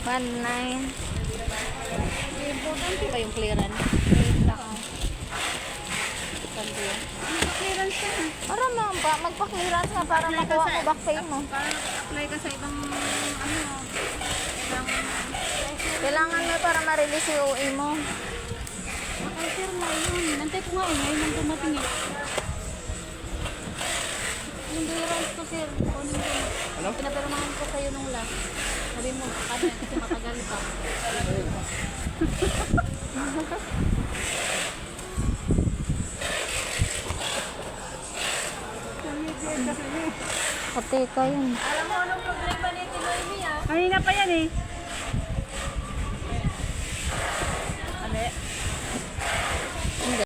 1.9. Importante ba yung clearance? Wait lang. Importante yan. Clearance ka na. Para magpa-clearance nga para makuha mo back pay mo. Para apply ka sa ibang ibang Kailangan mo para ma-release yung OA mo. nakapirma yun. Nantay ko nga ngayon nang dumating eh. Yung clearance ko sir, kunin ko. Ano? Pinapirmahan ko kayo nung last. Sabi mo, kasi matagal pa. Pati ka yun. Alam mo anong problema ni Tinoy ah? Kanina pa yan eh.